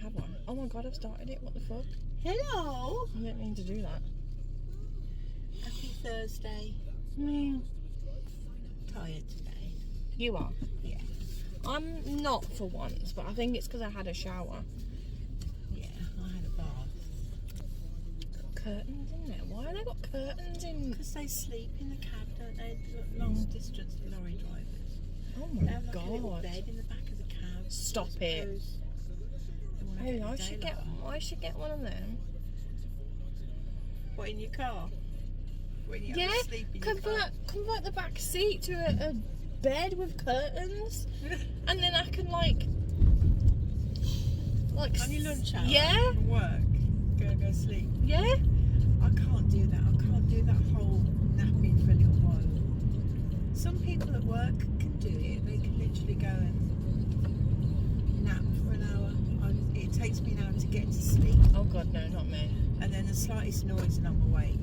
have I? Oh my god, I've started it. What the fuck? Hello. I didn't mean to do that. Happy Thursday. Mm. Tired today. You are? Yeah. I'm not for once, but I think it's because I had a shower. Yeah, I had a bath. Got curtains in there. Why have they got curtains in? Because they sleep in the cab, don't they? Long distance lorry drivers. Oh They my have like a little god. bed in the back of the cab. Stop it. Hey, I should get one of them. What, in your car? When you Yeah, have to sleep in your car? convert the back seat to a bed with curtains, and then I can like on your lunch hour yeah, from work, go sleep. yeah. I can't do that. I can't do that whole napping for a little while. Some people at work can do it. They can literally go and nap for an hour. It takes me an hour to get to sleep, Oh god, no, not me. and then the slightest noise and I'm awake.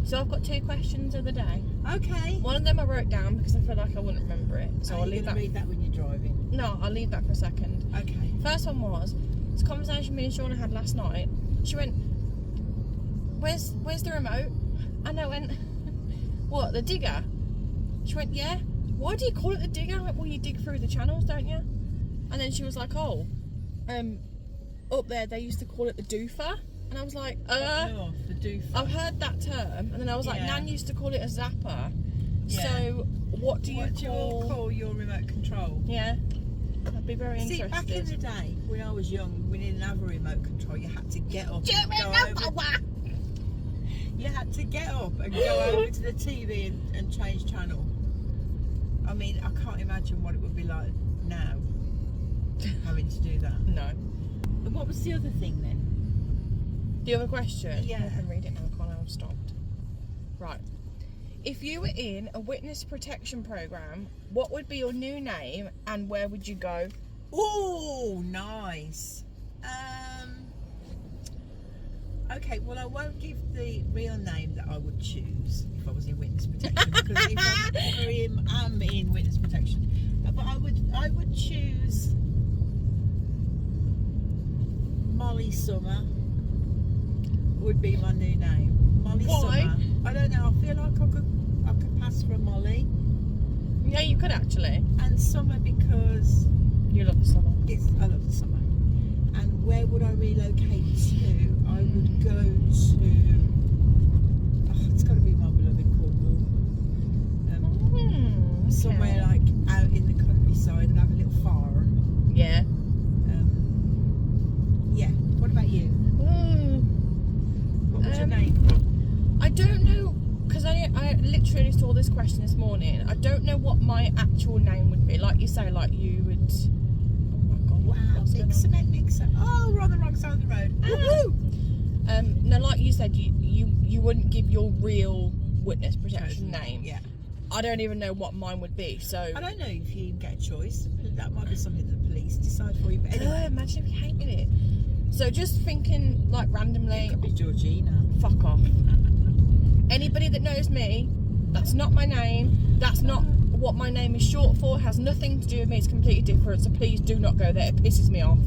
So I've got 2 questions of the day. Okay. One of them I wrote down because I feel like I wouldn't remember it, so Are I'll you leave gonna that. read that when you're driving? No, I'll leave that for a second. Okay. First one was this conversation me and Shauna had last night. She went, "Where's the remote?" And I went, "What, the digger?" She went, "Yeah." "Why do you call it the digger?" I went, "Well, you dig through the channels, don't you?" And then she was like, "Oh, up there they used to call it the doofer." And I was like, No, the doofer. I've heard that term. And then I was like, Yeah. Nan used to call it a zapper. Yeah. So what do you call your remote control? Yeah, I'd be very See, interested. back in the day, when I was young, we didn't have a remote control. You had to get up. Do you and go remember over- what? You had to get up and go over to the TV and change channel. I mean, I can't imagine what it would be like now, having to do that. No. And what was the other thing then? The other question? Yeah. I can read it now, can't I? I've stopped. Right. If you were in a witness protection program, what would be your new name and where would you go? Oh, nice. Okay, well, I won't give the real name that I would choose if I was in witness protection, because if I'm in witness protection, but I would choose Molly Summer. Would be my new name. Molly Why? Summer. I don't know. I feel like I could pass for a Molly. Yeah, you could actually. And Summer because You love the summer. I love the summer. And where would I relocate to? I would go to. Oh, it's got to be my beloved Cornwall. Okay. Somewhere like out in the countryside and have a little farm. Yeah. Yeah. What about you? What would your name be? I don't know, because I literally saw this question this morning. I don't know what my actual name would be. Like you say, like you would. Oh my god! Wow, what's going big on? cement mixer. Oh, we're on the wrong side of the road. Woohoo! No, like you said, you wouldn't give your real witness protection name. Yeah. I don't even know what mine would be. So I don't know if you get a choice. That might be something that the police decide for you. But anyway, imagine if you hated it. So just thinking like randomly, it could be Georgina. fuck off. Anybody that knows me, that's not my name. That's not what my name is short for. Has nothing to do with me. It's completely different. So please do not go there. It pisses me off.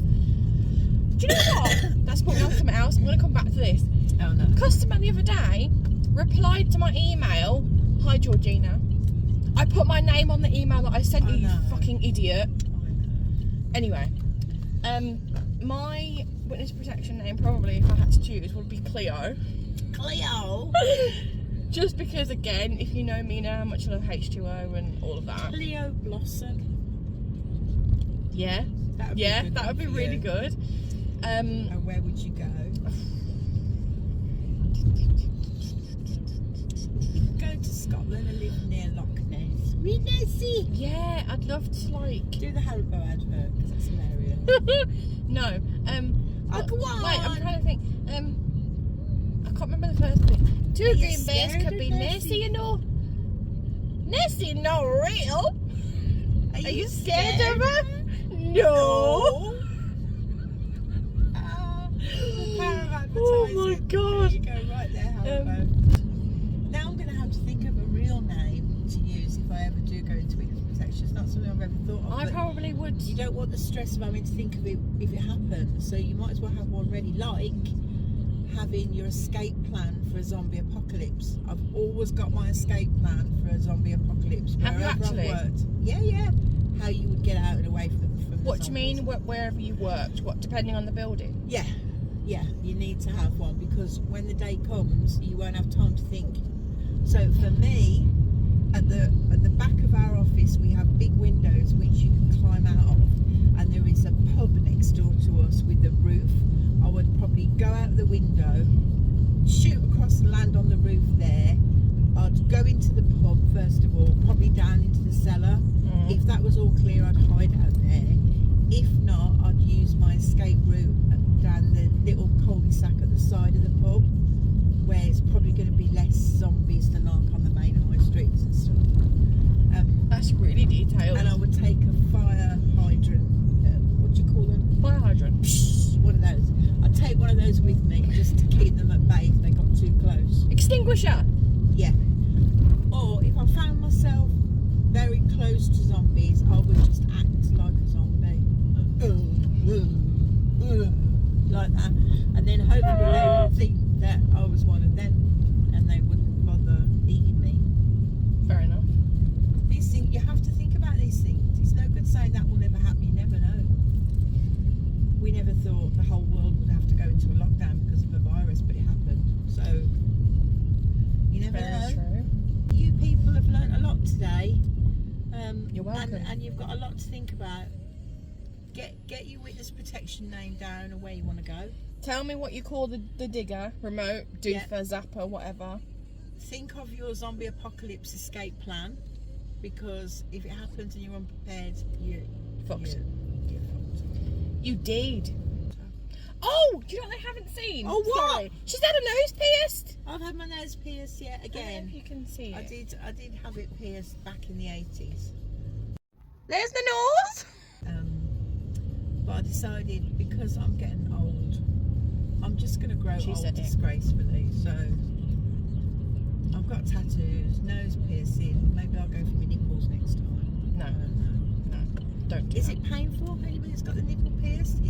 Do you know what? That's put me on something else. I'm going to come back to this. Oh no. Customer the other day replied to my email. Hi Georgina. I put my name on the email that I sent you, no. you fucking idiot. Oh, no. Anyway, my witness protection name probably, if I had to choose, would be Cleo. Cleo. Just because, again, if you know me now, how much I love H2O and all of that. Cleo Blossom. Yeah, That would yeah, be a good that would one be for really you. good. And where would you go? You could go to Scotland and live near Loch Ness. Read Nessie. Yeah, I'd love to like. Do the Haribo advert because that's hilarious. No, Oh, go on. Wait, I'm trying to think. I can't remember the first bit. Two Are you green bears scared could of be Nessie? Nessie and all. Nessie no real. Are you scared of her? No. The power of advertising. Oh my God. There you go, right there, Haribo. Now I'm going to have to think of a real name to use if I ever do go into witness protection. It's not something I've ever thought of. I but probably would would. You don't want the stress of having to think of it if it happens, so you might as well have one ready, like having your escape plan for a zombie apocalypse. I've always got my escape plan for a zombie apocalypse. Have you wherever actually? I've worked. Yeah. How you would get out and away from the What do you zombies. mean, wherever you worked? What, depending on the building? Yeah, you need to have one, because when the day comes, you won't have time to think. So for me, at the back of our office, we have big windows which you can climb out of, and there is a pub next door to us with a roof. I would probably go out the window, shoot across the land on the roof there. I'd go into the pub first of all, probably down into the cellar. If that was all clear, I'd hide out there. If not, I'd use my escape route down the little cul-de-sac at the side of the pub, where it's probably going to be less zombies than like on the main high streets and stuff. That's really detailed. And I would take a fire hydrant. What do you call them? Fire hydrant. One of those. I'd take one of those with me just to keep them at bay if they got too close. Extinguisher. Yeah. Or if I found myself very close to zombies, I would just act like a zombie. Like that. And then hopefully they would think that I was one of them and they wouldn't bother eating me. Fair enough. These things, you have to think about these things. It's no good saying that will never happen. You never know. We never thought the whole world would have to go into a lockdown because of a virus, but it happened. So you never know. Very true. You people have learnt a lot today. You're welcome. And you've got a lot to think about. Get your witness protection name down and where you want to go. Tell me what you call the digger, remote, doofer, zapper, whatever. Think of your zombie apocalypse escape plan, because if it happens and you're unprepared, you're Fucked. You're fucked. You did. Oh, do you know what I haven't seen? Oh, what? Sorry. She's had a nose pierced. I've had my nose pierced yet I don't know again. if you can see it. I did have it pierced back in the 80s. There's the nose. But I decided, because I'm getting old, I'm just going to grow She old said it. disgracefully. So I've got tattoos, nose piercing. Maybe I'll go for my nipples next time. No. I don't know. No, don't do Is that. it painful? Anybody that's got the nipple pierced? Do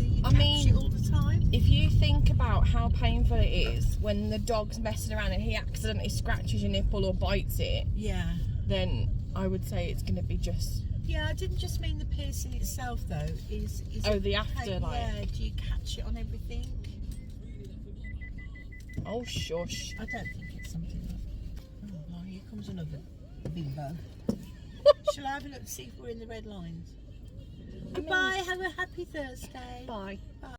you I catch mean, it all the time? If you think about how painful it is when the dog's messing around and he accidentally scratches your nipple or bites it, Yeah. then I would say it's going to be just... Yeah, I didn't just mean the piercing itself though. Is Oh, it the after, like... Yeah, do you catch it on everything? Oh, shush. I don't think it's something like... Oh, well, here comes another bimbo. Shall I have a look to see if we're in the red lines? Goodbye, have a happy Thursday. Bye. Bye.